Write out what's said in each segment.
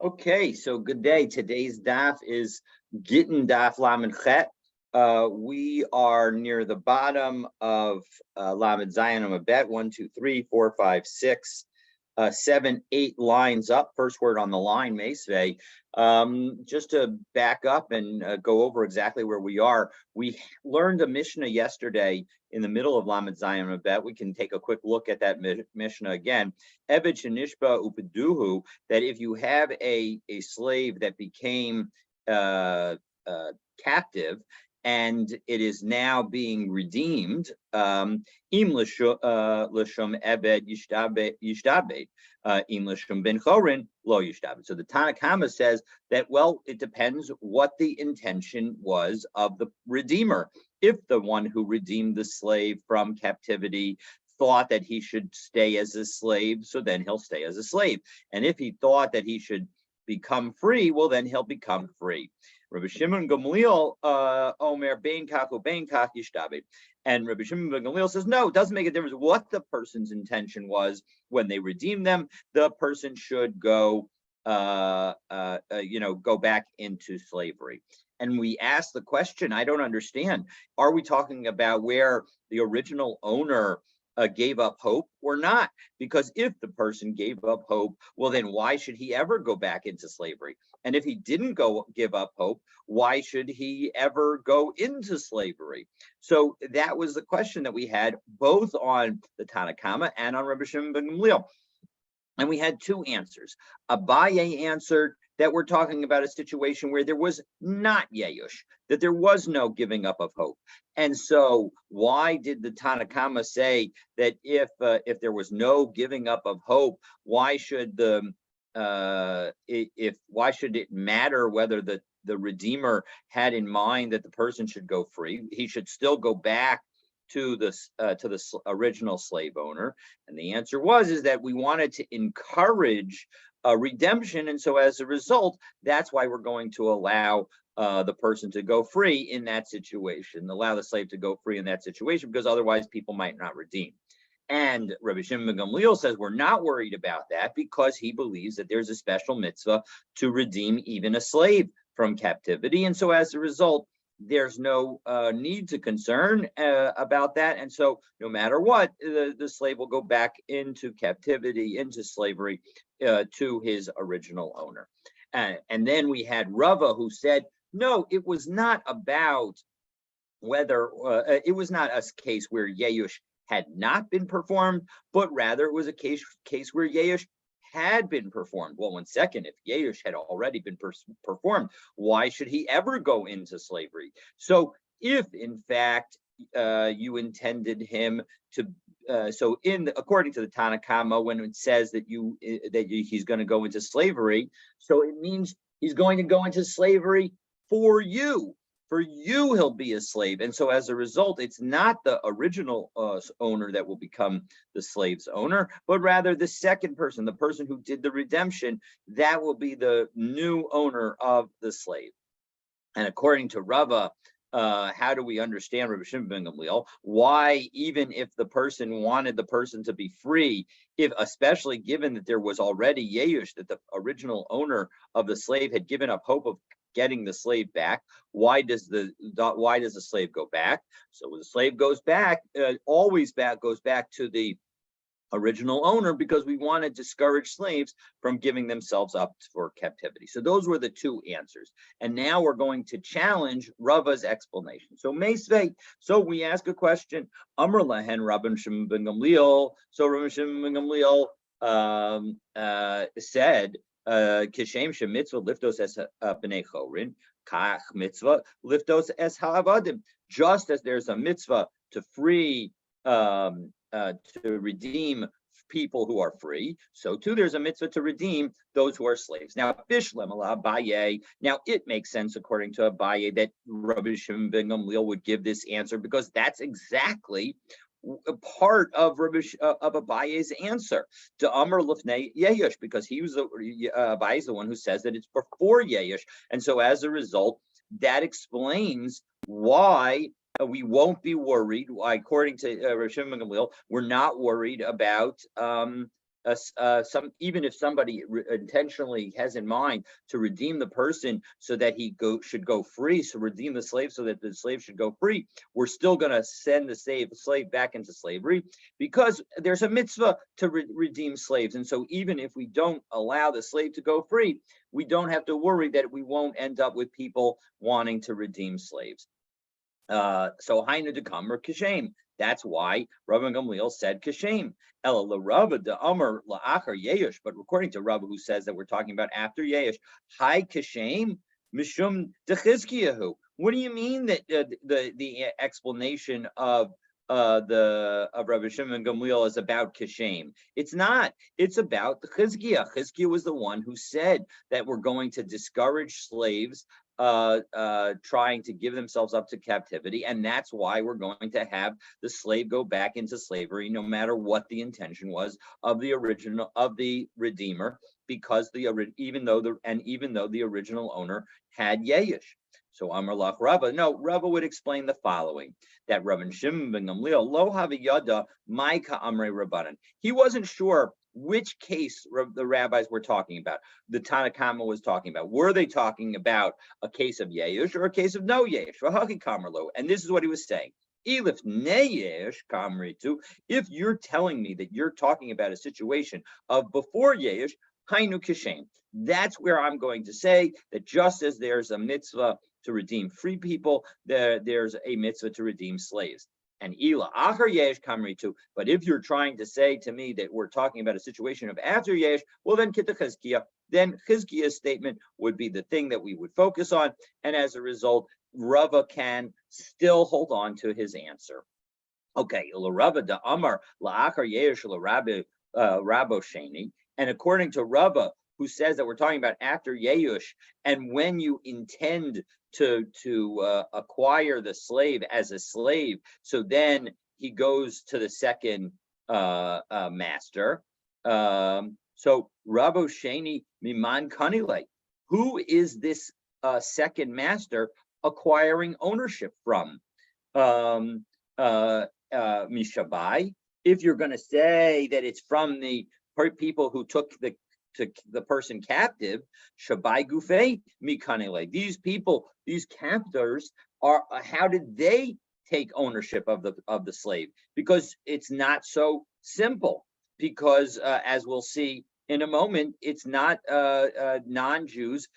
Okay, so good day. Today's daf is Gittin daf Lamed Chet. We are near the bottom of Lamed Zion Amabet. 1, 2, 3, 4, 5, 6, 7, 8 lines up. First word on the line, Mesve. Just to back up and go over exactly where we are. We learned a Mishnah yesterday in the middle of Lamed Zion Amabet. We can take a quick look at that Mishnah again. Eved Shenishba Upeduhu, that if you have a slave that became captive and it is now being redeemed, im l'shum ebed yishtabed, im l'shum ben chorin lo yishtabed. So the Tanakama says that, well, it depends what the intention was of the redeemer. If the one who redeemed the slave from captivity thought that he should stay as a slave, so then he'll stay as a slave. And if he thought that he should become free, well, then he'll become free. Rabbi Shimon Gamliel Omer Bein Kachu Bein Kach Yishtabed. And Rabbi Shimon Gamliel says, no, it doesn't make a difference what the person's intention was when they redeem them. The person should go, go back into slavery. And we ask the question, I don't understand. Are we talking about where the original owner gave up hope or not? Because if the person gave up hope, well, then why should he ever go back into slavery? And if he didn't give up hope, why should he ever go into slavery? So that was the question that we had both on the Tanakama and on Rabbi Shimon ben Gamliel. And we had two answers. Abaye answered that we're talking about a situation where there was not Yeyush, that there was no giving up of hope. And so why did the Tanakama say that if there was no giving up of hope, why should why should it matter whether the Redeemer had in mind that the person should go free? He should still go back to the original slave owner. And the answer is that we wanted to encourage redemption, and so as a result, that's why we're going to allow the person to go free in that situation, allow the slave to go free in that situation, because otherwise people might not redeem. And Rabbi Shimon ben Gamliel says we're not worried about that because he believes that there's a special mitzvah to redeem even a slave from captivity, and so as a result, there's no need to concern about that. And so no matter what, the slave will go back into captivity, into slavery, to his original owner. And then we had Rava who said, no, it was not about whether, it was not a case where Yeyush had not been performed, but rather it was a case where Yeyush had been performed. Well, 1 second, if Yeyush had already been performed, why should he ever go into slavery? So if in fact you intended him to, according to the Tanakama, when it says that he's going to go into slavery, so it means he's going to go into slavery for you. For you, he'll be a slave. And so as a result, it's not the original owner that will become the slave's owner, but rather the second person, the person who did the redemption, that will be the new owner of the slave. And according to Rava, how do we understand Rabbi Shimon ben Gamliel? Why, even if the person wanted the person to be free, especially given that there was already Yeyush, that the original owner of the slave had given up hope of getting the slave back, why does the slave go back? So the slave goes back, goes back to the original owner, because we want to discourage slaves from giving themselves up for captivity. So those were the two answers. And now we're going to challenge Rava's explanation. So Meisvei, so we ask a question, Amr lahen Rabbi Shimon ben Gamliel. So Rabbi Shimon ben Gamliel said, Kishem shemitzvah liftos es b'nei chorin, kach mitzvah liftos es ha'avadim. Just as there's a mitzvah to free, to redeem people who are free, so too there's a mitzvah to redeem those who are slaves. Now, Bishlem ala Abaye. Now it makes sense according to Abaye that Rabbi Shimon ben Gamliel would give this answer, because that's exactly a part of Abaye's answer to Amr Lifnei Yeyush, because he was Abaye's the one who says that it's before Yeyush, and so as a result, that explains why we won't be worried. According to Rav Shimon ben Gamliel, we're not worried about even if somebody intentionally has in mind to redeem the person so that he should go free, so redeem the slave so that the slave should go free, we're still going to send the slave back into slavery, because there's a mitzvah to redeem slaves. And so even if we don't allow the slave to go free, we don't have to worry that we won't end up with people wanting to redeem slaves. So Hainu de Kamer Kishem. That's why Rabbi Gamliel said Kishem. Ela l'Rava de Amar la'achar Yehush. But according to Rabbi, who says that we're talking about after Yehush, Hai Kishem Mishum de Chizkiyahu. What do you mean that the explanation of Rabbi Shimon Gamliel is about Kishem? It's not. It's about the Chizkiah. Chizkiah was the one who said that we're going to discourage slaves trying to give themselves up to captivity, and that's why we're going to have the slave go back into slavery, no matter what the intention was of the redeemer, because even though the original owner had Yehush. So Amar Lach Rava. No, Rava would explain the following: that Rabbi Shimon ben Gamliel lo haviyada maika amrei rabbanan. He wasn't sure which case the rabbis were talking about, the Tanna Kama was talking about. Were they talking about a case of Yehush or a case of no Yehush? And this is what he was saying. If you're telling me that you're talking about a situation of before Yehush, Hainu Kishem, that's where I'm going to say that just as there's a mitzvah to redeem free people, there's a mitzvah to redeem slaves. And Ila Achar Yesh Kamritu. But if you're trying to say to me that we're talking about a situation of after Yesh, well then Kitta Chizkiah, then Chizkiah's statement would be the thing that we would focus on. And as a result, Rava can still hold on to his answer. Okay, Ila Rava da Amar La'achar Yesh Rabo Sheni. And according to Rava, who says that we're talking about after Yehush, and when you intend to acquire the slave as a slave, so then he goes to the second master. So Rabo Sheni Miman Kanile, who is this second master acquiring ownership from? Mishabai. If you're going to say that it's from the people who took the person captive, Shabai Gufei Mikanele. These people, these captors, are how did they take ownership of the slave? Because it's not so simple. Because as we'll see in a moment, it's not non-Jews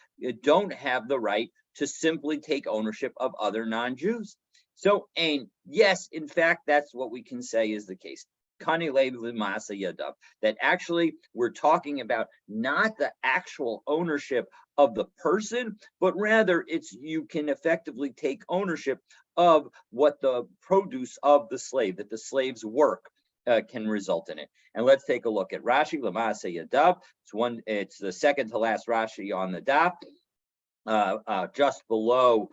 don't have the right to simply take ownership of other non-Jews. So, and yes, in fact, that's what we can say is the case. That actually we're talking about not the actual ownership of the person, but rather it's you can effectively take ownership of what the produce of the slave, that the slave's work can result in it. And let's take a look at Rashi Lamasa Yadav. It's the second to last Rashi on the daf. Just below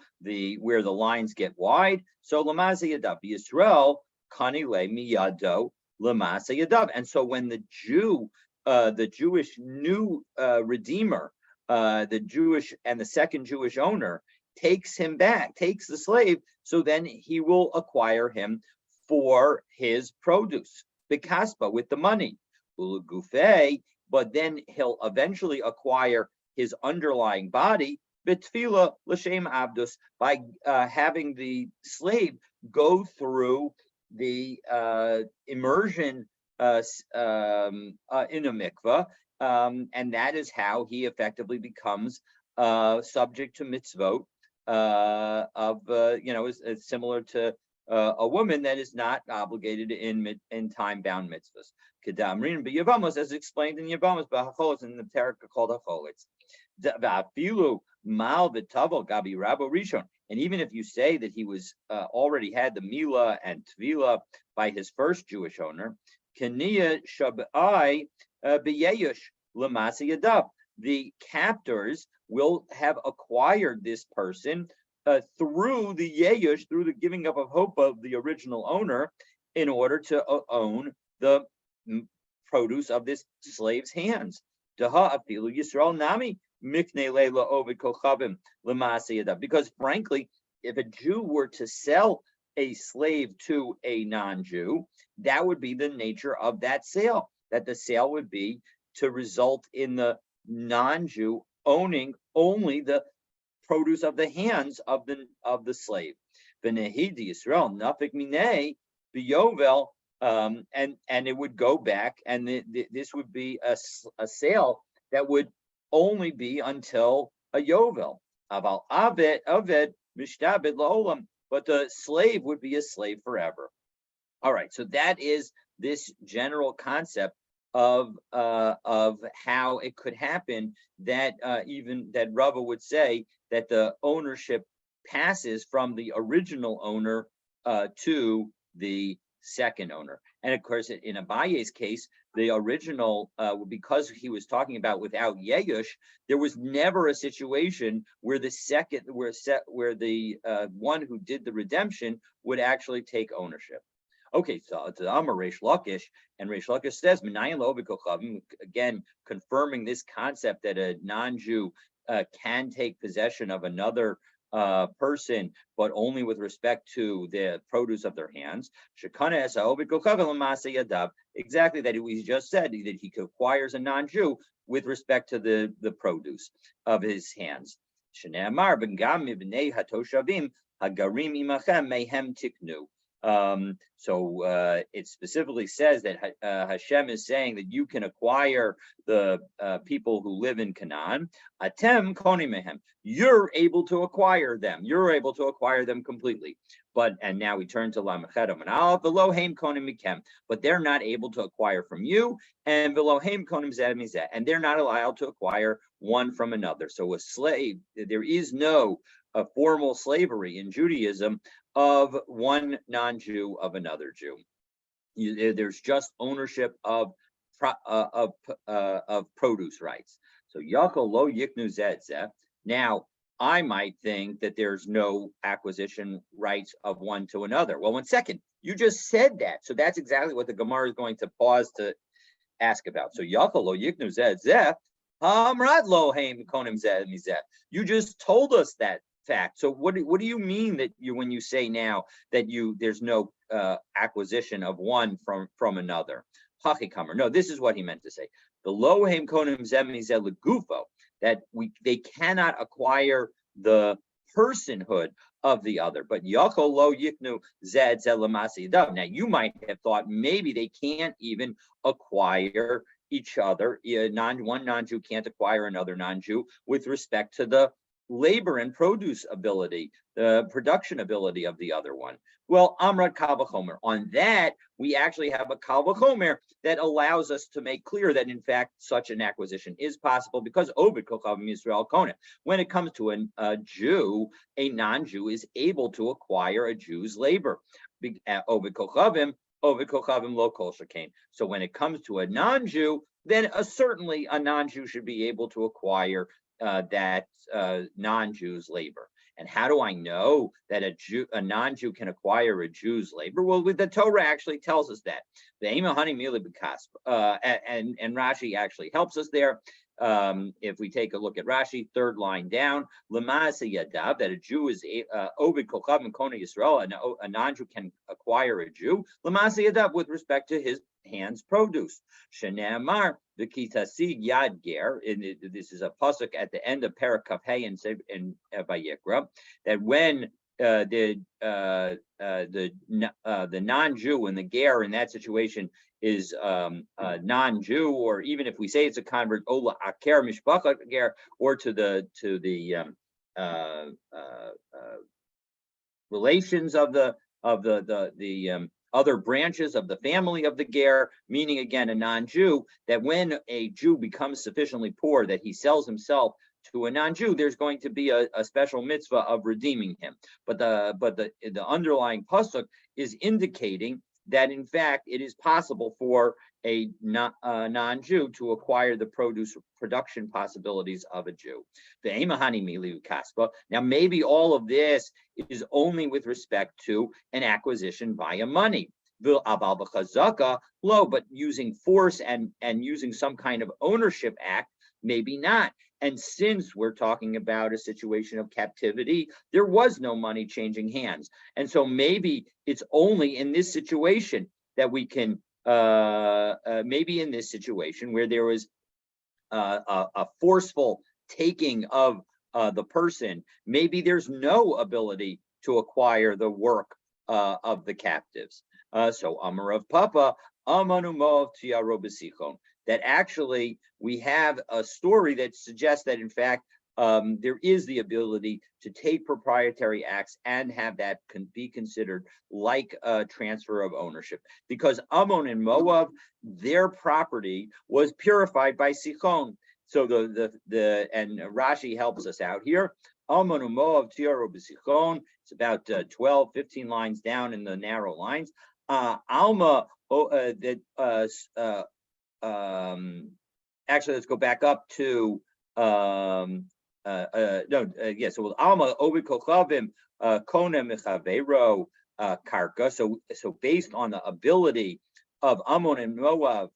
where the lines get wide. So Lamasa Yadav Yisrael Kanile Miyado Lamasa Yadav. And so when the Jewish new redeemer, the Jewish and the second Jewish owner takes the slave, so then he will acquire him for his produce, Bikaspa, with the money, Ulugufe, but then he'll eventually acquire his underlying body, Bitfila L'Shem Abdus, by having the slave go through the immersion in a mikvah, and that is how he effectively becomes subject to mitzvot it's similar to a woman that is not obligated in time-bound mitzvahs. Kedamrin b'Yevamos, as explained in Yevamos, b'Hacholitz, in the Terika called Hacholitz. Va'afilu mal v'tavo gabi Rabo Rishon. And even if you say that he was already had the Mila and Tvila by his first Jewish owner, Keniya Shabai B'Yehush L'Masa Yadav, the captors will have acquired this person through the Yehush, through the giving up of hope of the original owner, in order to own the produce of this slave's hands. Daha afilu Yisrael nami. Because frankly, if a Jew were to sell a slave to a non-Jew, that would be the nature of that sale. that the sale would be to result in the non-Jew owning only the produce of the hands of the slave. V'nehidi Yisrael nafik minei biyovel, and it would go back, and this would be a sale that would only be until a yovel. Aval aved mishtabed laolam, but the slave would be a slave forever. All right, so that is this general concept of how it could happen that even that Rava would say that the ownership passes from the original owner to the second owner. And of course, in Abaye's case, the original, because he was talking about without Yeyush, there was never a situation where the second, where the one who did the redemption would actually take ownership. Okay, so it's Amar Reish Lakish, and Reish Lakish says, again, confirming this concept that a non-Jew can take possession of another person, but only with respect to the produce of their hands. Exactly that we just said, that he acquires a non-Jew with respect to the produce of his hands. So it specifically says that Hashem is saying that you can acquire the people who live in Canaan. Atem koni mehem. You're able to acquire them. You're able to acquire them completely. And now we turn to Lamechedom and Al Velohem konim mikem. But they're not able to acquire from you, and Velohem konim zeh mizeh. And they're not allowed to acquire one from another. So a slave, there is no formal slavery in Judaism of one non-Jew of another Jew. There's just ownership of produce rights. So Yachol lo yiknu zeh. Now, I might think that there's no acquisition rights of one to another. Well, 1 second, you just said that. So that's exactly what the Gemara is going to pause to ask about. So Yachol lo yiknu zeh. Hamrat lo heim konim zeh mizeh. You just told us that fact. So what do you mean that when you say now that there's no acquisition of one from another? No, this is what he meant to say. The lohem konim zeh legufo, that they cannot acquire the personhood of the other. But yachol lo yiknu zed zelamasi dav. Now you might have thought maybe they can't even acquire each other. One non-Jew can't acquire another non-Jew with respect to the labor and produce ability, the production ability of the other one. Well, Amrat Kal V'chomer. On that, we actually have a Kal V'chomer that allows us to make clear that, in fact, such an acquisition is possible, because Ovid Kochav Yisrael Koneh. When it comes to a Jew, a non-Jew is able to acquire a Jew's labor. Ovid Kochavim lo kol shekain. So when it comes to a non-Jew, then certainly a non-Jew should be able to acquire that non-Jew's labor. And how do I know that a non-Jew can acquire a Jew's labor? Well, the Torah actually tells us that. And Rashi actually helps us there. If we take a look at Rashi, third line down, that a Jew is Ovid Kochav and Kona Yisrael, a non-Jew can acquire a Jew, with respect to his hands produce. Shene'amar v'kitasid yad ger. This is a pasuk at the end of Perek Kaf Hey in Vayikra, that when the non-Jew and the ger in that situation is non-Jew, or even if we say it's a convert, ola aker mishpacha ger, or to the relations of the other branches of the family of the ger, meaning again a non-Jew, that when a Jew becomes sufficiently poor that he sells himself to a non-Jew, there's going to be a special mitzvah of redeeming him. But the underlying pasuk is indicating that in fact it is possible for a non-Jew to acquire the production possibilities of a Jew. Now maybe all of this is only with respect to an acquisition via money. But using force and using some kind of ownership act, maybe not. And since we're talking about a situation of captivity, there was no money changing hands. And so maybe it's only in this situation that we can maybe in this situation where there was a forceful taking of the person, maybe there's no ability to acquire the work of the captives. So Amar of Papa, Amanu Moav Tiaro Besichon, that actually we have a story that suggests that in fact there is the ability to take proprietary acts and have that be considered like a transfer of ownership, because Ammon and Moab, their property was purified by Sichon. So and Rashi helps us out here. Ammon and Moab tiaru b'Sichon. It's about 12, 15 lines down in the narrow lines. Alma actually, let's go back up to so Alma Ovid Kochavim Kona Mechavero Karka. So based on the ability of Ammon and Moab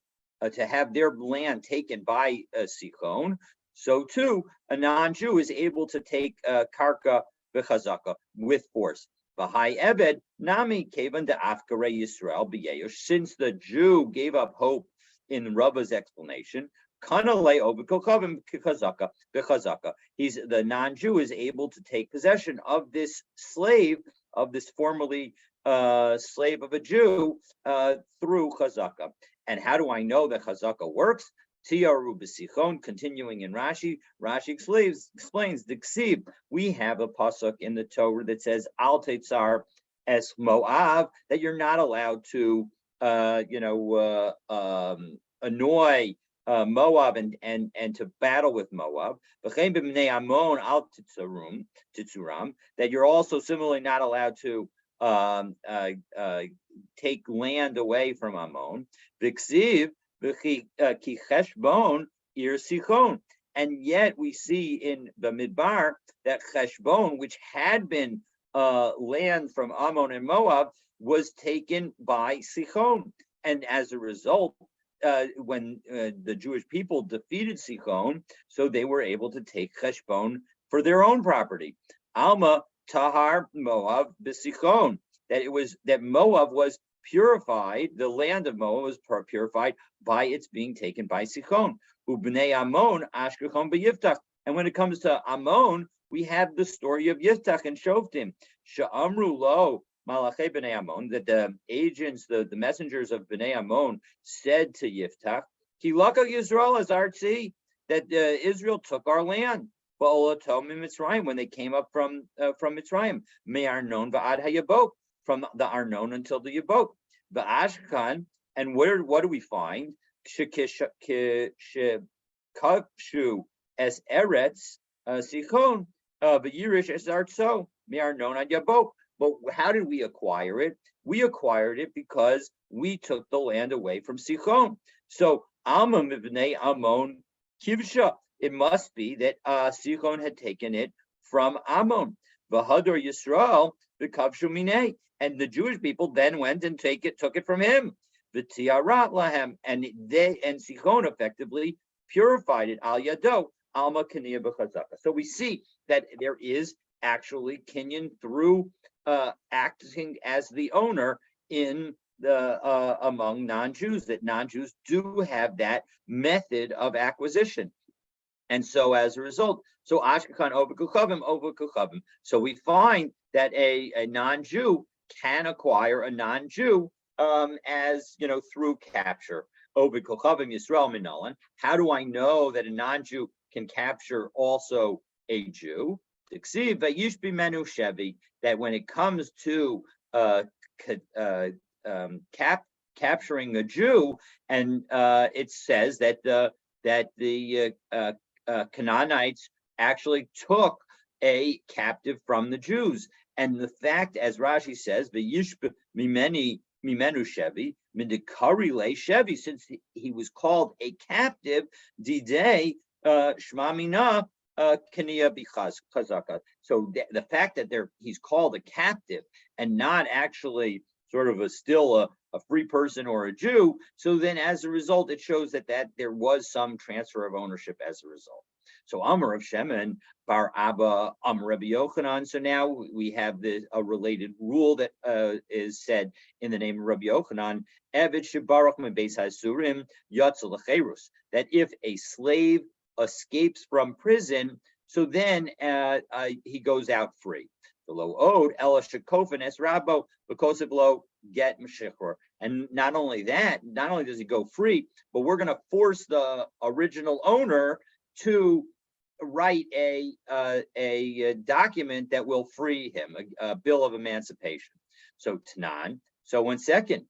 to have their land taken by Sichon, so too a non-Jew is able to take Karka B'Chazaka with force. V'hai Eved Nami Kevan de Afkare Yisrael B'Yeyosh. Since the Jew gave up hope in Rava's explanation, he's the non-Jew is able to take possession of this slave, of this formerly slave of a Jew, through chazaka. And how do I know that chazaka works? Tiaru b'sichon, continuing in Rashi explains the ksiv. We have a pasuk in the Torah that says al tetzar es Moav, that you're not allowed to annoy Moab and to battle with Moab. That you're also similarly not allowed to take land away from Ammon. And yet we see in the Midbar that Cheshbon, which had been land from Ammon and Moab, was taken by Sichon. And as a result, when the Jewish people defeated Sichon, so they were able to take Cheshbon for their own property. Alma Tahar Moab b'Sichon, that Moab was purified, the land of Moab was purified by its being taken by Sichon. Ubnei Ammon Ashkechon b'Yiftach. And when it comes to Ammon, we have the story of Yiftach and Shoftim. Sha'amru lo Malachei B'nai Ammon, that the agents, the messengers of B'nai Ammon said to Yiftach, Ki laka Yisrael as artzi, that Israel took our land. When they came up from Mitzrayim, me Arnon va'ad hayabok, from the Arnon until the Yabok. Va'ashkan, and what do we find? Shekavshu es eretz sichon v'yirish es artso me Arnon ad Yabok. But how did we acquire it? We acquired it because we took the land away from Sichon. So Alma mivnei Ammon kivsha. It must be that Sichon had taken it from Ammon. V'hador Yisrael v'kavshu minei. And the Jewish people then went and took it from him. V'tiarat lahem. And Sichon effectively purified it. Al yado alma kaniya b'chazaka. So we see that there is actually kinyan through acting as the owner in the among non-Jews, that non-Jews do have that method of acquisition. And so as a result, so Ashkekan over Kuchavim. So we find that a non-Jew can acquire a non-Jew as through capture. Over Kuchavim Yisrael Minalan. How do I know that a non-Jew can capture also a Jew? That when it comes to capturing a Jew, and it says that the Canaanites actually took a captive from the Jews, and the fact, as Rashi says, the Yishb Mimenu Shevi, Mindikari Le Shevi, since he was called a captive, Didei Shmamina. Kaniya Chazaka. So the fact that he's called a captive and not actually sort of still a free person or a Jew, so then as a result, it shows that there was some transfer of ownership as a result. So Amar of Shemin bar Abba Rabbi Yochanan. So now we have a related rule that is said in the name of Rabbi Yochanan. Evid shebarach min beis hasurim yatsa lecherus. That if a slave escapes from prison, so then he goes out free. Below ode ela shekofan es rabo because of lo get meshikor. And not only that, not only does he go free, but we're going to force the original owner to write a document that will free him, a bill of emancipation. So Tanan. So 1 second.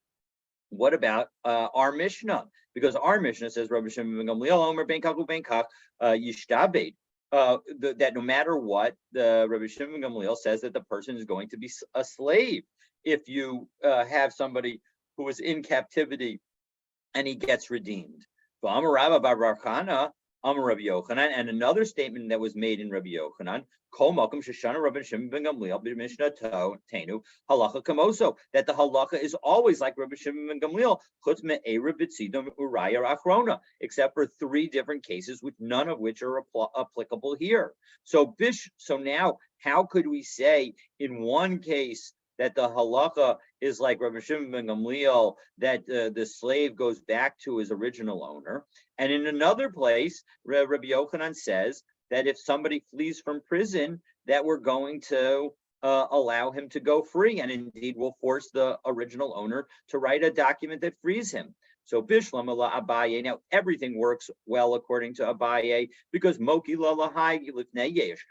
What about our Mishnah? Because our Mishnah says Rabbi Shimon ben Gamliel Omer ben Kaku ben Kach Yishtabed. That no matter what, the Rabbi Shimon ben Gamliel says that the person is going to be a slave if you have somebody who is in captivity and he gets redeemed. Amar Rabba bar Barchana, Amar Rabbi Yochanan, and another statement that was made in Rabbi Yochanan, Kol Makom Sheshana Rabbi Shimon ben Gamliel b'Mishnah Tenu Halacha Kamoso, that the halacha is always like Rabbi Shimon ben Gamliel, Chutz me'era b'tzidom uraya achrona, except for 3 different cases, which none of which are applicable here. So now, how could we say in one case that the halacha is like Rabbi Shimon ben Gamliel, that the slave goes back to his original owner, and in another place, Rabbi Yochanan says that if somebody flees from prison, that we're going to allow him to go free, and indeed will force the original owner to write a document that frees him. So Bishlam ala Abaye. Now everything works well according to Abaye because Moki la lahai lifnei yesh.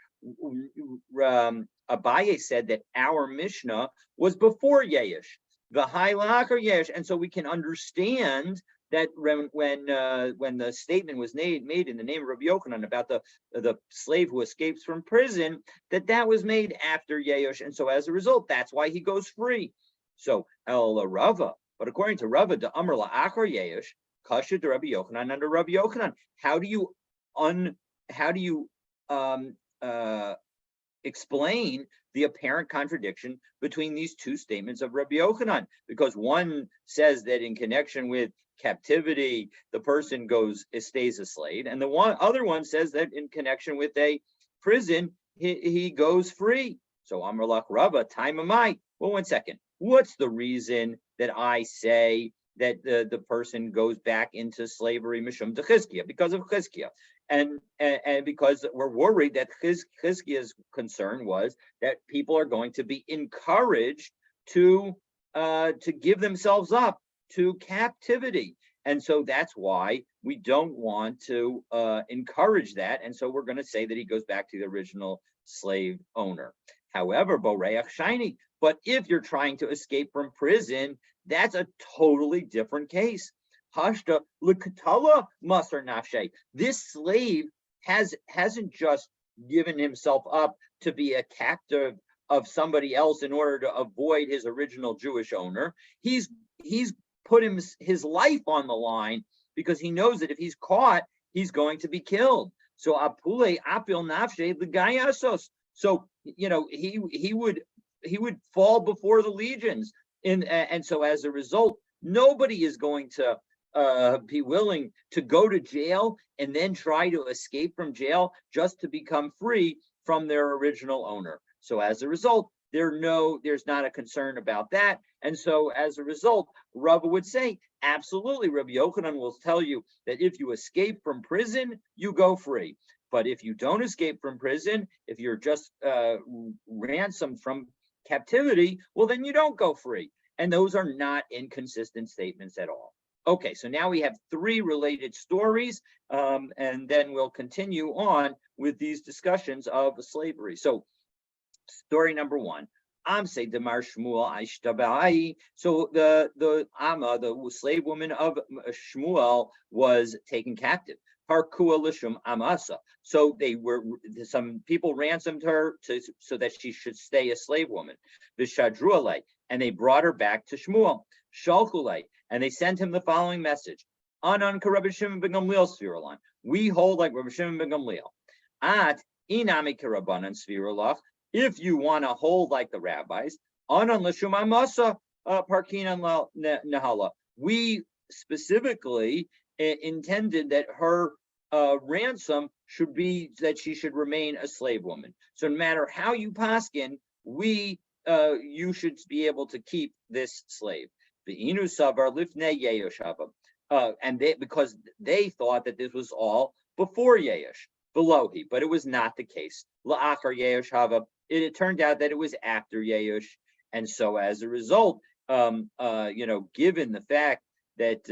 Abaye said that our Mishnah was before Yesh, the high lachar Yesh, and so we can understand that when the statement was made in the name of Rabbi Yochanan about the slave who escapes from prison, that was made after Yesh, and so as a result, that's why he goes free. So El Rava, but according to Rava, the Amr la'achar Yesh, kasha de Rabbi Yochanan under Rabbi Yochanan. How do you explain the apparent contradiction between these 2 statements of Rabbi Yochanan? Because one says that in connection with captivity, the person stays a slave, and the other one says that in connection with a prison, he goes free. So Amar lach Rabba, time am I? Well, 1 second. What's the reason that I say that the person goes back into slavery mishum de Chizkiah? Because of Chizkiah. And because we're worried that Chizkiah's concern was that people are going to be encouraged to give themselves up to captivity. And so that's why we don't want to encourage that. And so we're going to say that he goes back to the original slave owner. However, Boreach Shiny, but if you're trying to escape from prison, that's a totally different case. Hashta l'katala masar nafshe. This slave hasn't just given himself up to be a captive of somebody else in order to avoid his original Jewish owner. He's put his life on the line because he knows that if he's caught, he's going to be killed. So apule apil nafshe l'gayasos. So he would fall before the legions, and so as a result, nobody is going to be willing to go to jail and then try to escape from jail just to become free from their original owner. So as a result, there's not a concern about that. And so as a result, Rabbi would say, absolutely, Rabbi Yochanan will tell you that if you escape from prison, you go free. But if you don't escape from prison, if you're just ransomed from captivity, well, then you don't go free. And those are not inconsistent statements at all. Okay, so now we have 3 related stories, and then we'll continue on with these discussions of slavery. So story number 1. Amse Demar Shmuel Aishtabai. So the Amma, the slave woman of Shmuel, was taken captive. Harkua Lishum Amasa. So some people ransomed her so that she should stay a slave woman. Vishadruale, and they brought her back to Shmuel. Shalkule, and they sent him the following message: Anan Rabbi Shimon ben Gamliel Svirullah. We hold like Rabbi Shimon ben Gamliel. At inami karabanan Svirullah. If you want to hold like the rabbis, Anan Lishum Amasa Parkinan Nahala. We specifically intended that her ransom should be that she should remain a slave woman. So no matter how you paskin, you should be able to keep this slave. Ve'inu savar lifnei Yehoshava. And they, because they thought that this was all before Yehosh, below he, but it was not the case. La'achar Yehoshava, it turned out that it was after Yehosh, and so as a result, given the fact that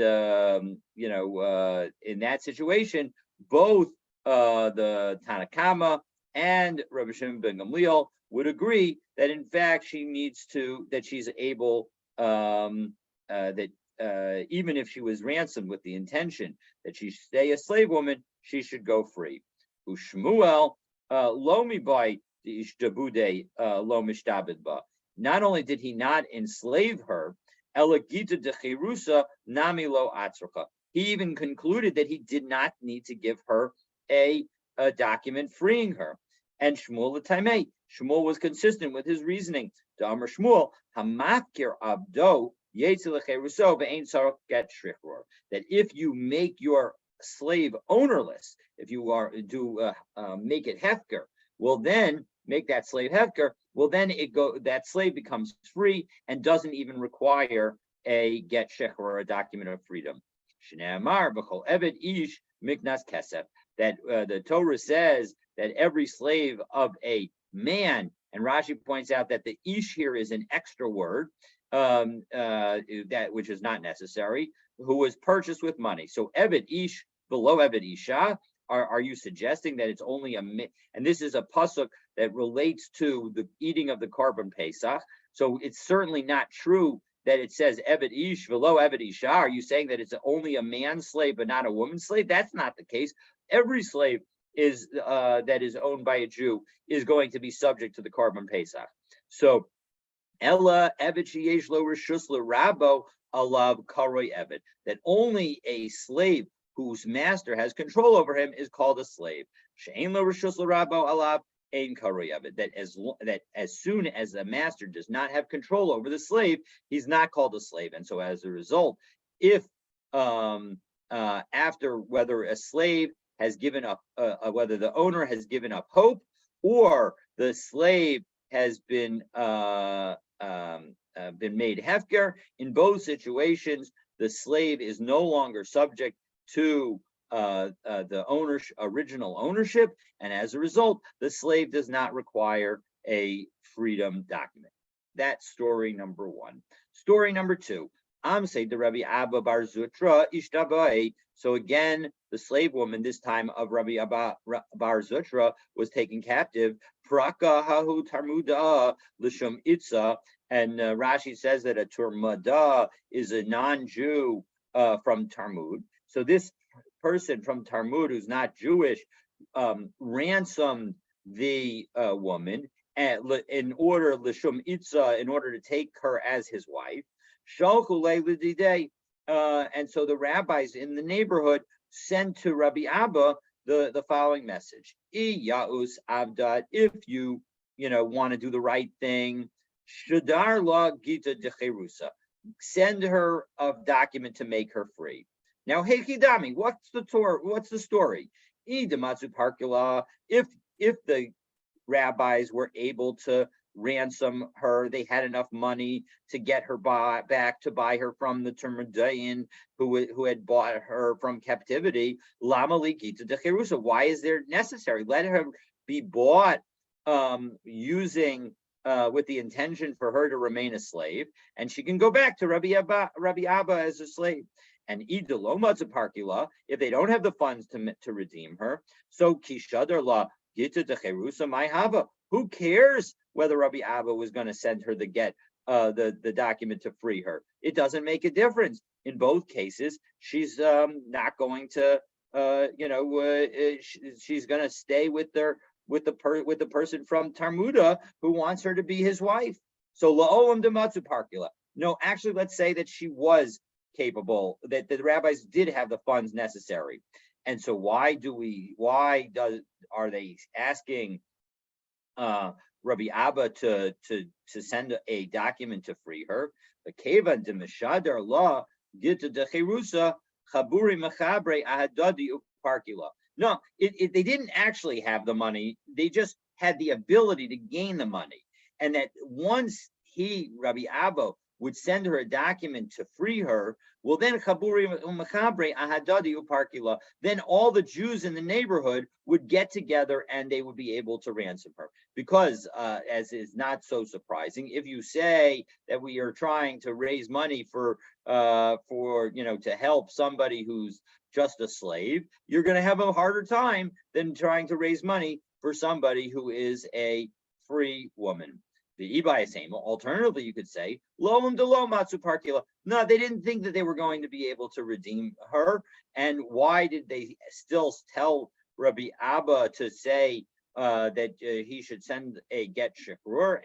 in that situation, both the Tanakama and Rabbi Shimon ben Gamliel would agree that in fact she's able that even if she was ransomed with the intention that she stay a slave woman, she should go free. Ushmuel lomi by the ishtabude lo mishtabed. Not only did he not enslave her, elagita de cherusa nami lo atzrucha. He even concluded that he did not need to give her a document freeing her. And Shmuel l'taimei, Shmuel was consistent with his reasoning. D'amar Shmuel, hamafkir abdo yetzel lecheruso ve'ein tzarich get shrichur. That if you make your slave ownerless, if you make it hefker, well then make that slave hefker. Well then that slave becomes free and doesn't even require a get shechur or a document of freedom. Shneamar b'chol eved ish miknas kesef. That the Torah says that every slave of a man, and Rashi points out that the ish here is an extra word, that which is not necessary, who was purchased with money. So eved ish below eved isha. Are you suggesting that it's only and this is a pasuk that relates to the eating of the korban pesach? So it's certainly not true that it says eved ish below eved isha. Are you saying that it's only a man's slave but not a woman's slave? That's not the case. Every slave that is owned by a Jew is going to be subject to the korban pesach. So ella eved sheyesh lo rishus l'rabo alav karoi eved. That only a slave whose master has control over him is called a slave. She'ein lo rishus l'rabo alav ein karoi eved. That as soon as the master does not have control over the slave, he's not called a slave. And so as a result, if after whether a slave has given up, whether the owner has given up hope, or the slave has been made hefker, in both situations, the slave is no longer subject to the original ownership, and as a result, the slave does not require a freedom document. That's story number one. Story number two. Amsei de Rabbi Abba bar Zutra ishtabai. So again, the slave woman, this time of Rabbi Abba bar Zutra, was taken captive. Praka hahu tarmuda l'shum itza. And Rashi says that a turmada is a non-Jew from Talmud. So this person from Talmud who's not Jewish ransomed the woman in order l'shum itza, in order to take her as his wife. And so the rabbis in the neighborhood sent to Rabbi Abba the following message: if you want to do the right thing, shadar la gita de cherusa, send her a document to make her free. Now, hey Kidami, what's the story? If the rabbis were able to ransom her, they had enough money to get her back, to buy her from the Termudayan who had bought her from captivity. Lama likita de cherusa. Why is there necessary? Let her be bought using with the intention for her to remain a slave, and she can go back to Rabbi Abba as a slave. And if they don't have the funds to redeem her, so kishadar la gita de cherusa my hava. Who cares whether Rabbi Abba was going to send her the document to free her? It doesn't make a difference. In both cases, she's not going to, she's going to stay with the person from Tarmuda who wants her to be his wife. So la'olam dematzu parkula. No, actually, let's say that she was capable, that the rabbis did have the funds necessary, and so are they asking Rabbi Abba to send a document to free her? The kevan de mishadar law gita de cherusa chaburi mechabre ahadadi uparkila. No, they didn't actually have the money. They just had the ability to gain the money. And that once Rabbi Abba, would send her a document to free her, well, then then all the Jews in the neighborhood would get together and they would be able to ransom her. Because, as is not so surprising, if you say that we are trying to raise money for to help somebody who's just a slave, you're going to have a harder time than trying to raise money for somebody who is a free woman. The Ibayasema. Alternatively, you could say, Lolam de lo matsu parkila. No, they didn't think that they were going to be able to redeem her. And why did they still tell Rabbi Abba to say that he should send a get shikrur,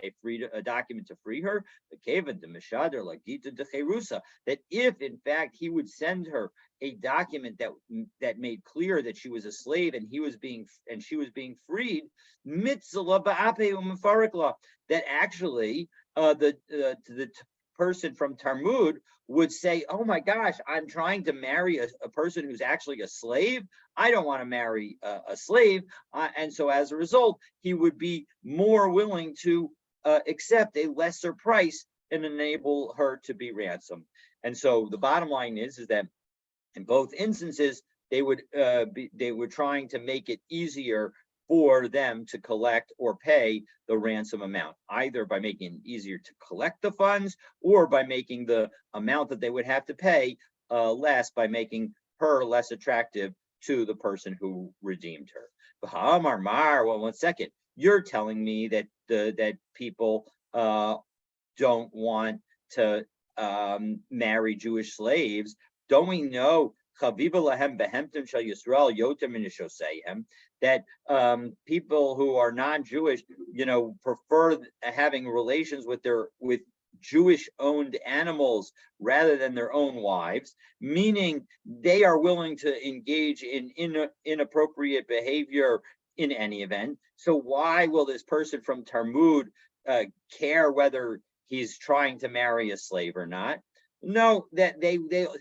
a document to free her? The keva de mishader la Gittin de cherusa. That if in fact he would send her a document that made clear that she was a slave and she was being freed, mitzvah ba'ape u'mefarikla, that actually the person from Talmud would say, oh my gosh, I'm trying to marry a person who's actually a slave. I don't want to marry a slave. And so as a result, he would be more willing to accept a lesser price and enable her to be ransomed. And so the bottom line is that in both instances, they were trying to make it easier for them to collect or pay the ransom amount, either by making it easier to collect the funds or by making the amount that they would have to pay less, by making her less attractive to the person who redeemed her. Well, 1 second, you're telling me that that people don't want to marry Jewish slaves. Don't we know that people who are non-Jewish, prefer having relations with Jewish-owned animals rather than their own wives, meaning they are willing to engage in inappropriate behavior in any event. So why will this person from Talmud care whether he's trying to marry a slave or not? No, that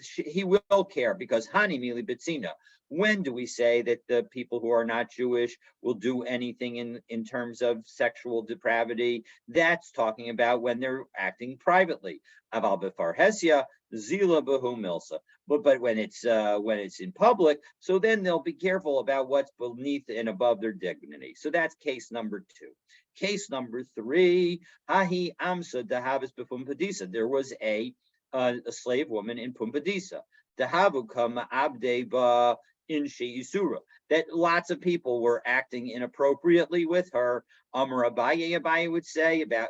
he will care, because hani mili bitsina. When do we say that the people who are not Jewish will do anything in terms of sexual depravity? That's talking about when they're acting privately. Aval b'farhesia zila b'hu milsa. But when it's in public, so then they'll be careful about what's beneath and above their dignity. So that's case number 2. Case number 3, hahi amsa dahavis b'fum padisa. There was a slave woman in Pumbedisa. Dahavukam abde ba inshi isura. That lots of people were acting inappropriately with her. Amar Abaye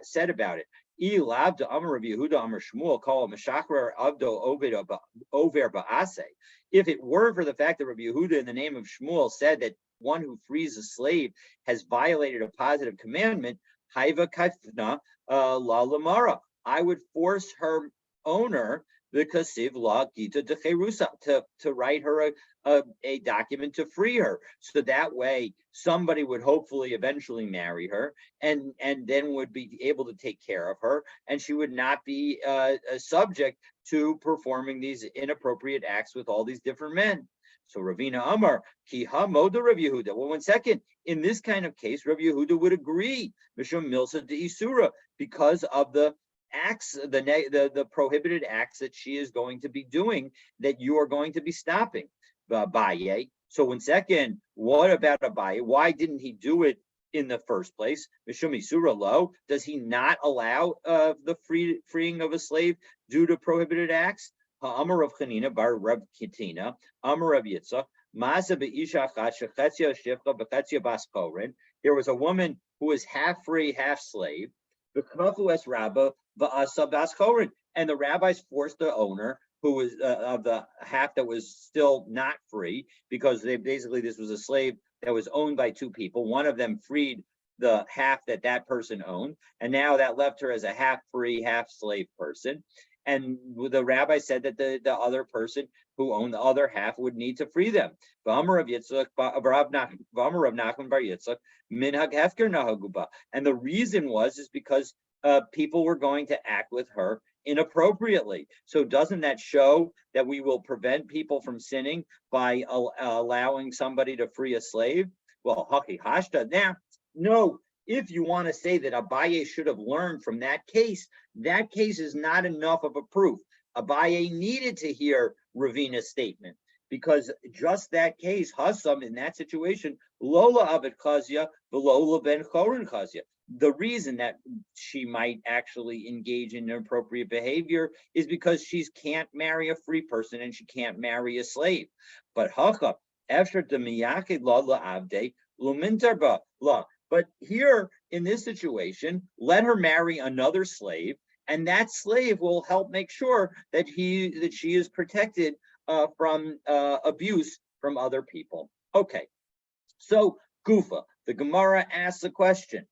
said about it. Ilabda Amar Yehuda Amar Shmuel call Meshachrer Abdo Over Baase. If it were for the fact that Rabbi Yehuda in the name of Shmuel said that one who frees a slave has violated a positive commandment, Haiva Kafna La Lamara, I would force her owner, the Kasiv La Gita de Cherusa, to write her a document to free her. So that way somebody would hopefully eventually marry her and then would be able to take care of her, and she would not be subject to performing these inappropriate acts with all these different men. So Ravina Amar, Ki Hamoda Rav Yehuda. Well, 1 second, in this kind of case, Rav Yehuda would agree, Mishum Milsa de Isura, because of the acts, the prohibited acts that she is going to be doing, that you are going to be stopping. Abaye. So 1 second, what about Abaye? Why didn't he do it in the first place? Mishum Isura lo, does he not allow the freeing of a slave due to prohibited acts? Amar of Chanina bar Reb Kitina, Amar of Yitzchak, Masa be'isha achat shechetzia shifcha bechetzia bas koren. There was a woman who was half free, half slave. B'kafu es rabba ba'asa bas koren, and the rabbis forced the owner, who was of the half that was still not free, because this was a slave that was owned by 2 people. One of them freed the half that person owned, and now that left her as a half free, half slave person. And the rabbi said that the other person who owned the other half would need to free them. And the reason is because people were going to act with her inappropriately. So doesn't that show that we will prevent people from sinning by allowing somebody to free a slave? Well, haki hashta. Now, no, if you want to say that Abaye should have learned from that case is not enough of a proof. Abaye needed to hear Ravina's statement, because just that case, Hassam, in that situation, Lola Abed Chazia, Lola Ben Chorin Chazia. The reason that she might actually engage in inappropriate behavior is because she can't marry a free person and she can't marry a slave. But Hacha, after the Miyakid La La Abde, Lumintarba La. But here in this situation, let her marry another slave, and that slave will help make sure that she is protected from abuse from other people. Okay, so Gufa, the Gemara asks the question.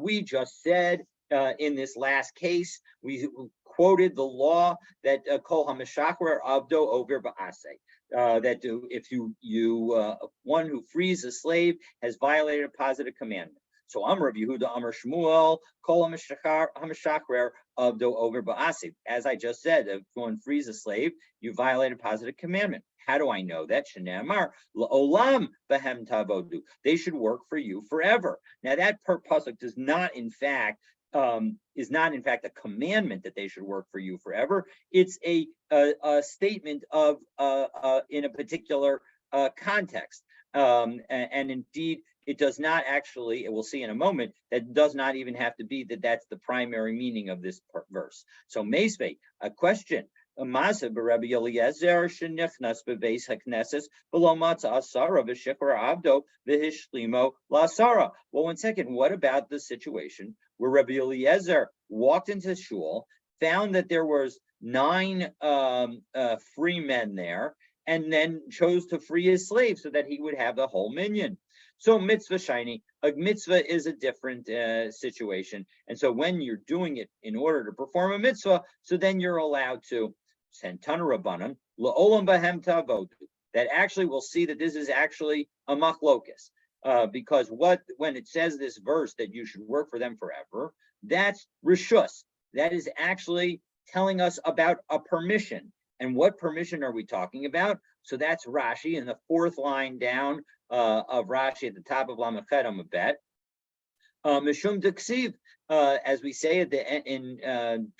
We just said in this last case, we quoted the law that Kol HaMeshachrer Avdo Over Ba'aseh. That if one who frees a slave has violated a positive commandment. So Amar Yehuda Amar Shmuel Kol HaMeshachrer Avdo Over Ba'aseh. As I just said, if one frees a slave, you violate a positive commandment. How do I know that? Shnei La'olam Behem Tavodu. They should work for you forever. Now that pasuk does not, in fact, is not in fact a commandment that they should work for you forever. It's a statement of in a particular context, and indeed it does not actually. We'll see in a moment that does not even have to be that that's the primary meaning of this verse. So Meisvei, a question. Masa b'Rabbi Eliezer shenichnas bebeis hakneses below matzah asara v'shikra abdo v'hishlimo la'asara. Well, 1 second. What about the situation where Rabbi Eliezer walked into shul, found that there was 9 free men there, and then chose to free his slave so that he would have the whole minyan? So mitzvah shiny, a mitzvah is a different situation, and so when you're doing it in order to perform a mitzvah, so then you're allowed to. Sentana Rabbanan, La'olam Bahem Tavodu. That actually we'll see that this is actually a machlokas. Because when it says this verse that you should work for them forever, that's rishus. That is actually telling us about a permission. And what permission are we talking about? So that's Rashi in the 4th line down of Rashi at the top of Lamachet Amabet. Mishum Diksiv, as we say at the in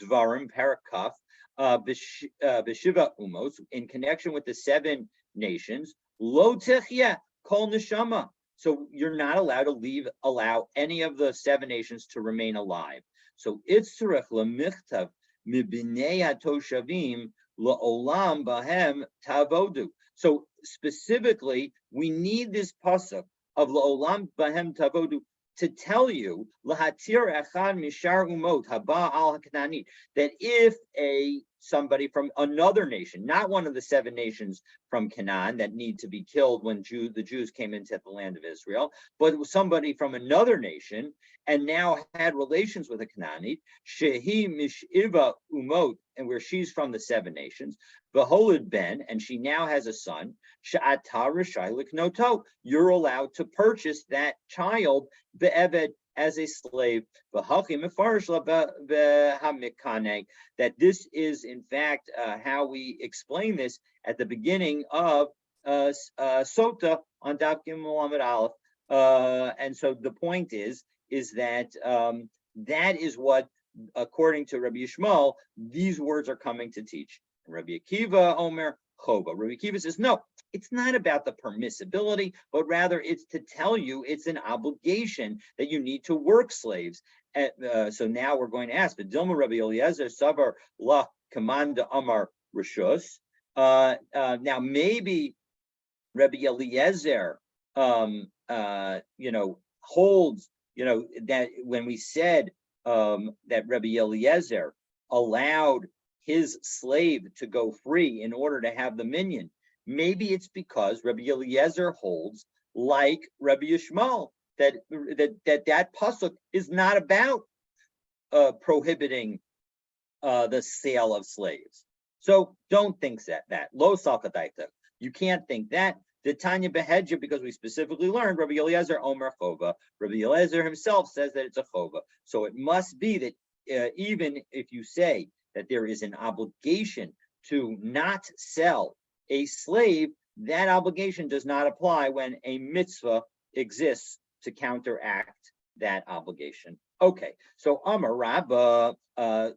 Dvarim Parakaf, B'Shiva Umos, in connection with the 7 nations, Lo Techya Kol Neshama. So you're not allowed to allow any of the 7 nations to remain alive. So it's Tzarech Lemichtav Mibnei HaToshavim La'olam Bahem Tavodu. So specifically, we need this pasuk of La'olam Bahem Tavodu to tell you Lahatir Echad Mishar Umot Haba Al Haknani, that if somebody from another nation, not one of the 7 nations from Canaan that need to be killed when the Jews came into the land of Israel, but somebody from another nation and now had relations with a Canaanite, Shehi Mishiva Umot, and where she's from the 7 nations, Beholid Ben, and she now has a son, Sha'ata Rishai Liknoto, you're allowed to purchase that child be'eved, as a slave, that this is in fact how we explain this at the beginning of Sota on Daf Gimel Amud Aleph. And so the point is that that is what, according to Rabbi Yishmael, these words are coming to teach. And Rabbi Akiva Omer Chova. Rabbi Akiva says, no, it's not about the permissibility, but rather it's to tell you it's an obligation that you need to work slaves. So now we're going to ask, the Dilma Rabbi Eliezer Savar La Kamanda Amar Rishus. Now maybe Rabbi Eliezer, holds, that when we said that Rabbi Eliezer allowed his slave to go free in order to have the minyan, maybe it's because Rabbi Eliezer holds, like Rabbi Yishmael, that pasuk is not about prohibiting the sale of slaves. So don't think that. Lo salkadaita. You can't think that. The Tanya Behedja, because we specifically learned Rabbi Eliezer Omer Chova. Rabbi Eliezer himself says that it's a Chova. So it must be that even if you say that there is an obligation to not sell a slave, that obligation does not apply when a mitzvah exists to counteract that obligation. Okay, so Amar Rabba,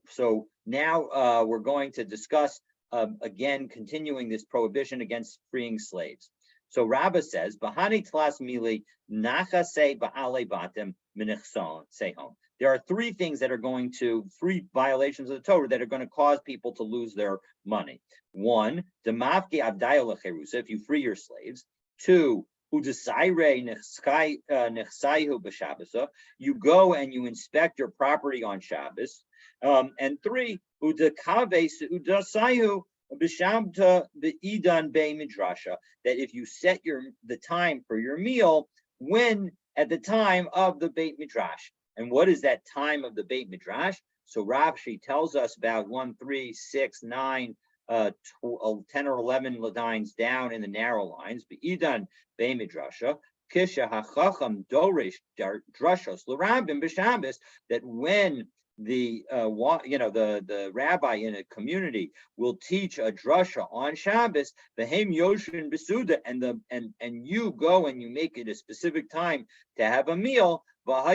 so now we're going to discuss again, continuing this prohibition against freeing slaves. So Rabba says, "Bahani tlas mili nachase ba'ale batim minichson sehom." There are three things that are going to, three violations of the Torah that are going to cause people to lose their money. One, demavke avdayo lecherusa, if you free your slaves. Two, udesaire nechsaihu b'Shabbos, you go and you inspect your property on Shabbos. And three, udekave udasayu b'shabta b'idan be midrasha, that if you set the time for your meal when at the time of the Beit Midrash. And what is that time of the Beit Midrash? So Rashi tells us about 1, 3, 6, 9, 10 or 11 lines down in the narrow lines. B'idan be midrasha. Kisha hachacham dorish drashos l'rabim b'Shabbos, that when the rabbi in a community will teach a drasha on Shabbos, v'hem yoshin b'suda, and you go and you make it a specific time to have a meal. That's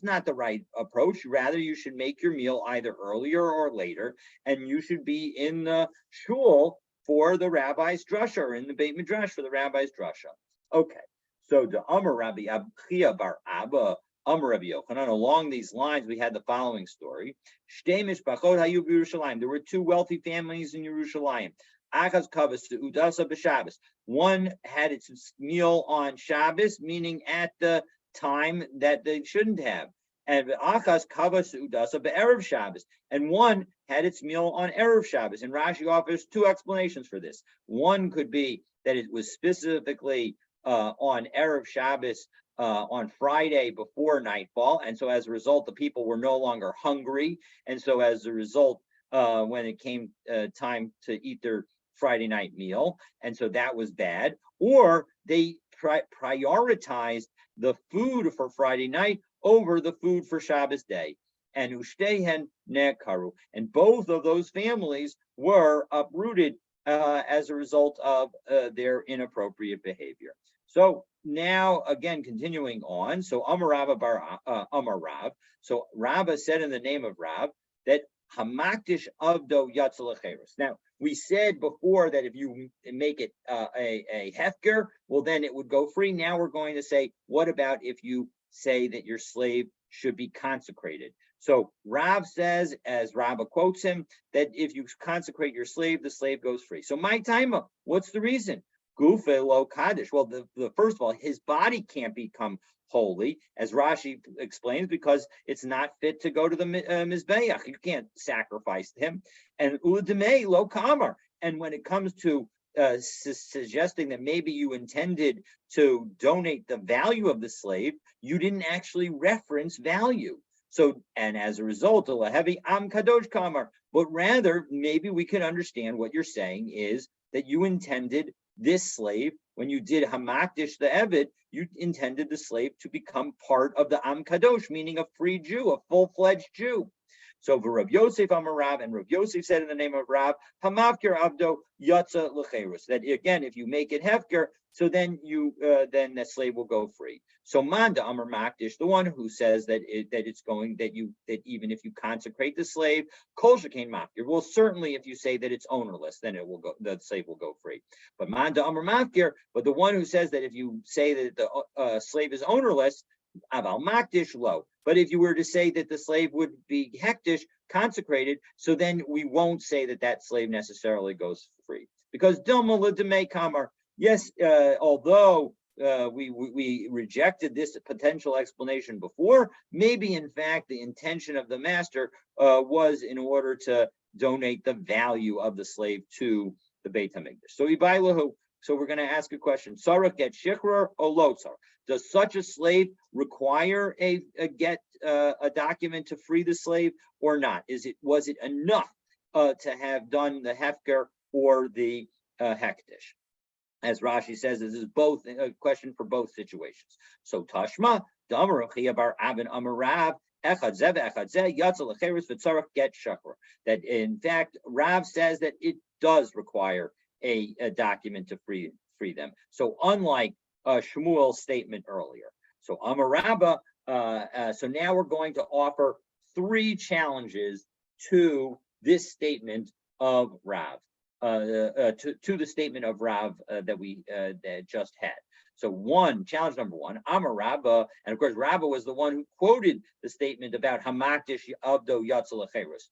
not the right approach. Rather, you should make your meal either earlier or later, and you should be in the shul for the rabbi's drasha, or in the Beit Midrash for the rabbi's drasha. Okay, so the Amar Rabbi Abchia bar Abba Amar Rabbi Yochanan. Along these lines, we had the following story: Shtei mishpachot hayu b'Yerushalayim. There were two wealthy families in Yerushalayim. Achaz kavas udasa b'Shabbos. One had its meal on Shabbos, meaning at the time that they shouldn't have. And achaz kavas udasa be'erev Shabbos. And one had its meal on erev Shabbos. And Rashi offers two explanations for this. One could be that it was specifically on erev Shabbos, on Friday before nightfall, and so as a result, the people were no longer hungry, and so as a result, when it came time to eat their Friday night meal, and so that was bad. Or they prioritized the food for Friday night over the food for Shabbos day. And ushtehen nekaru, and both of those families were uprooted as a result of their inappropriate behavior. So now, again, continuing on. So Amar Rabba bar Amar Rav. So Rabba said in the name of Rav that Hamakdish Avdo Yatza Lecheres. Now, we said before that if you make it a hefker, well, then it would go free. Now we're going to say, what about if you say that your slave should be consecrated? So Rav says, as Rabba quotes him, that if you consecrate your slave, the slave goes free. So my timer, what's the reason? Gufe lo kaddish. Well, the first of all, his body can't become holy, as Rashi explains, because it's not fit to go to the mizbeach. You can't sacrifice him. And ulademei lo kamar. And when it comes to suggesting that maybe you intended to donate the value of the slave, you didn't actually reference value. So, and as a result, lahevi am kadosh kamar. But rather, maybe we can understand what you're saying is that you intended this slave, when you did hamakdish the eved, you intended the slave to become part of the Am Kadosh, meaning a free Jew, a full-fledged Jew. So Rav Yosef Amar Rav, and Rav Yosef said in the name of Rav, Hamavkir Avdo Yatza Lecherus, that again, if you make it hefker, so then then the slave will go free. So Manda Amar Makdish, the one who says that even if you consecrate the slave, Kol Shekain Mafkir. Well, certainly if you say that it's ownerless, then the slave will go free. But Manda Amar Mafkir, but the one who says that if you say that the slave is ownerless, Aval Makdish lo. But if you were to say that the slave would be hektish, consecrated, so then we won't say that that slave necessarily goes free. Because Dilma Demei Kamar, yes, although we rejected this potential explanation before, maybe in fact the intention of the master was in order to donate the value of the slave to the Beit HaMikdash. So we're going to ask a question. Sarach get shikrar or lotzar? Does such a slave require a document to free the slave or not? Was it enough to have done the hefker or the hektish? As Rashi says, this is both a question for both situations. So Tashma, Damar Bar Abin Amarav, That in fact, Rav says that it does require a document to free them. So unlike Shmuel's statement earlier. So Amarabba, so now we're going to offer three challenges to this statement of Rav, to the statement of Rav that we that just had. So challenge number one, Amar Rabba, and of course Rabba was the one who quoted the statement about Hamakdish Abdo Yatzel Acherus.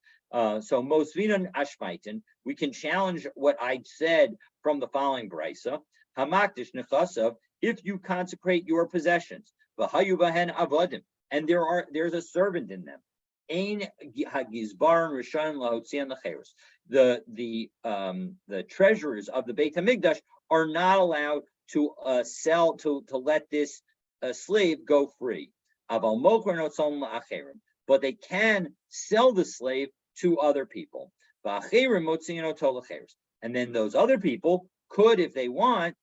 So Mosvinan Ashmaitin, we can challenge what I said from the following brisa: Hamakdish Nechasav, if you consecrate your possessions, V'hayu Bahen Avodim, and there's a servant in them. Ein Hagizbaron Rishon Lahotzian Lecheres. The treasurers of the Beit Hamikdash are not allowed to to let this slave go free. But they can sell the slave to other people. And then those other people could, if they want,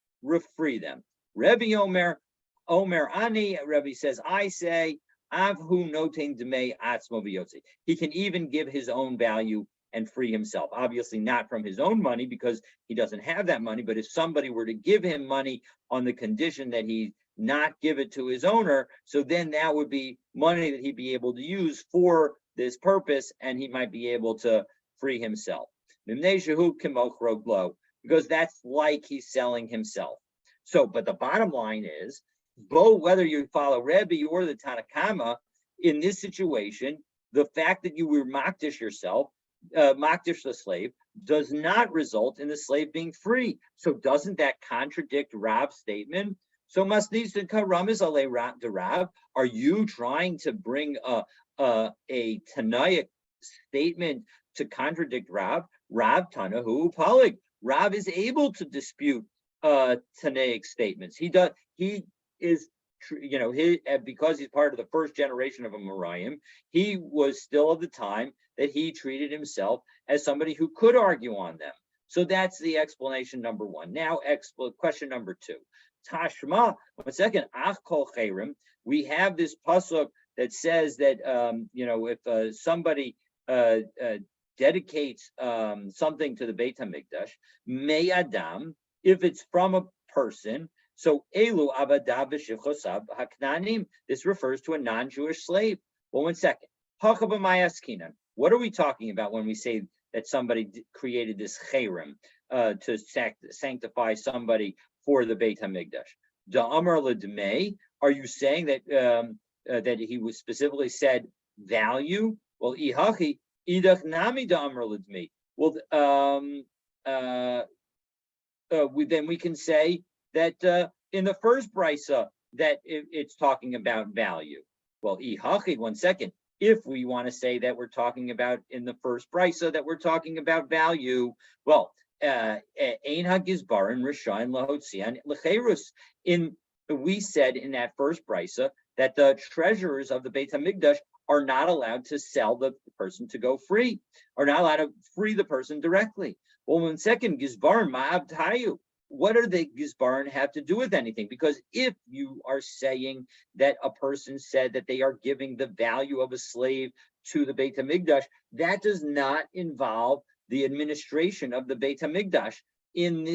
free them. Rebbe Omer Ani, Rebbe says, I say, Avhu notain demei atzmo v'yotzi. He can even give his own value and free himself. Obviously not from his own money because he doesn't have that money, but if somebody were to give him money on the condition that he not give it to his owner, so then that would be money that he'd be able to use for this purpose, and he might be able to free himself. Because that's like he's selling himself. So, but the bottom line is, whether you follow Rebbe or the Tanakama, in this situation, the fact that you were makdish yourself, makdish the slave, does not result in the slave being free. So doesn't that contradict Rav's statement? So must needs to Ramiz ale Rav. Are you trying to bring a Tanaic statement to contradict Rav? Rav Tanahu Palik. Rav is able to dispute Tanaic statements. He is, because he's part of the first generation of a Merayim, he was still of the time that he treated himself as somebody who could argue on them. So that's the explanation number one. Now, question number two. Tashma, 1 second, Ach kol chayrim. We have this pasuk that says that, if somebody dedicates something to the Beit HaMikdash, May Adam, if it's from a person, so Elu Abadav v'Shivchosav Haknanim, this refers to a non-Jewish slave. Well, 1 second. Hachabamayaskinan. What are we talking about when we say that somebody created this chayrim to sanctify somebody for the Beit Hamikdash? Da'amar ledmei. Are you saying that that he was specifically said value? Well, ihachi idach nami da'amar ledmei. Well, then we can say that in the first brisa that it's talking about value. Well, ihachi. 1 second. If we want to say that we're talking about in the first brisa that we're talking about value, well, ein hagizbaron rishayin lahotzian lecherus. We said in that first brisa that the treasurers of the Beit Hamikdash are not allowed to sell the person to go free, are not allowed to free the person directly. Well, 1 second, gizbaron ma'abtayu. What do the gizbaron have to do with anything? Because if you are saying that a person said that they are giving the value of a slave to the Beit HaMikdash, that does not involve the administration of the Beit HaMikdash in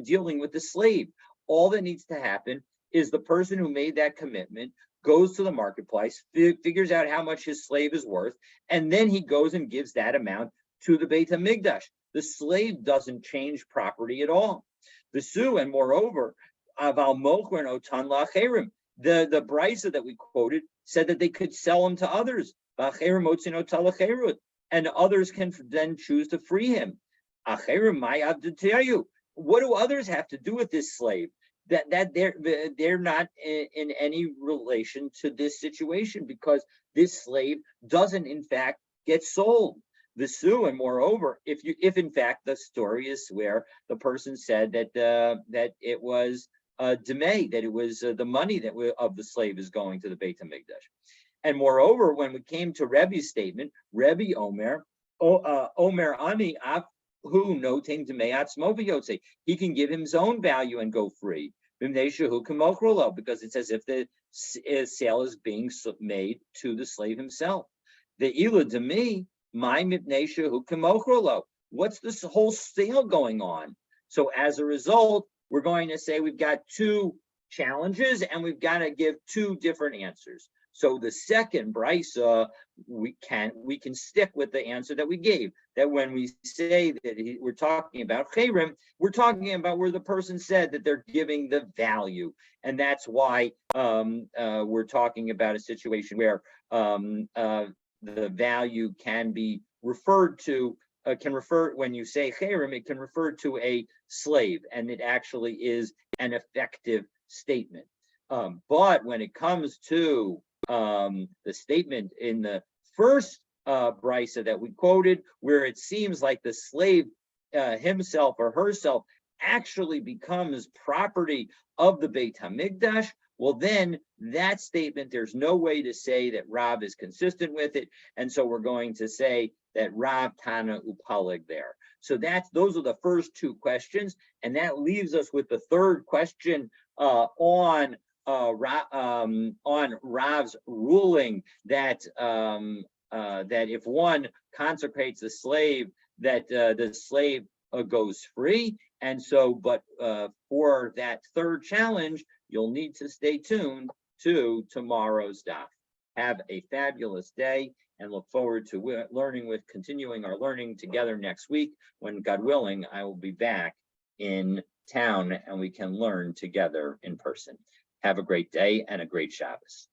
dealing with the slave. All that needs to happen is the person who made that commitment goes to the marketplace, figures out how much his slave is worth, and then he goes and gives that amount to the Beit HaMikdash. The slave doesn't change property at all. The Su, and moreover, aval mocher and otan lacherim. The brisa that we quoted said that they could sell them to others. And others can then choose to free him. What do others have to do with this slave? That they're not in any relation to this situation, because this slave doesn't in fact get sold. The Su, and moreover, if in fact the story is where the person said that that it was demay, that it was the money that of the slave is going to the Beit HaMikdash. And moreover, when we came to Rebbe's statement, Rebbe Omer Ani Af Hu Notain Demei Atzmo V'Yotze, he can give him his own value and go free. because it's as if the sale is being made to the slave himself. The ila to me, my mipnei shehu k'mochrolo. What's this whole sale going on? So as a result, we're going to say we've got two challenges and we've got to give two different answers. So the second brisa, we can stick with the answer that we gave. That when we say that we're talking about chayrim, we're talking about where the person said that they're giving the value, and that's why we're talking about a situation where the value can be referred to. When you say chayrim, it can refer to a slave, and it actually is an effective statement. But when it comes to the statement in the first brisa that we quoted, where it seems like the slave himself or herself actually becomes property of the Beit Hamikdash, well, then that statement, there's no way to say that Rav is consistent with it, and so we're going to say that Rav Tana Upalig there. So those are the first two questions, and that leaves us with the third question on Rav's ruling that that if one consecrates a slave, that the slave goes free. And so, but for that third challenge, you'll need to stay tuned to tomorrow's daf. Have a fabulous day, and look forward to continuing our learning together next week, when, God willing, I will be back in town and we can learn together in person. Have a great day and a great Shabbos.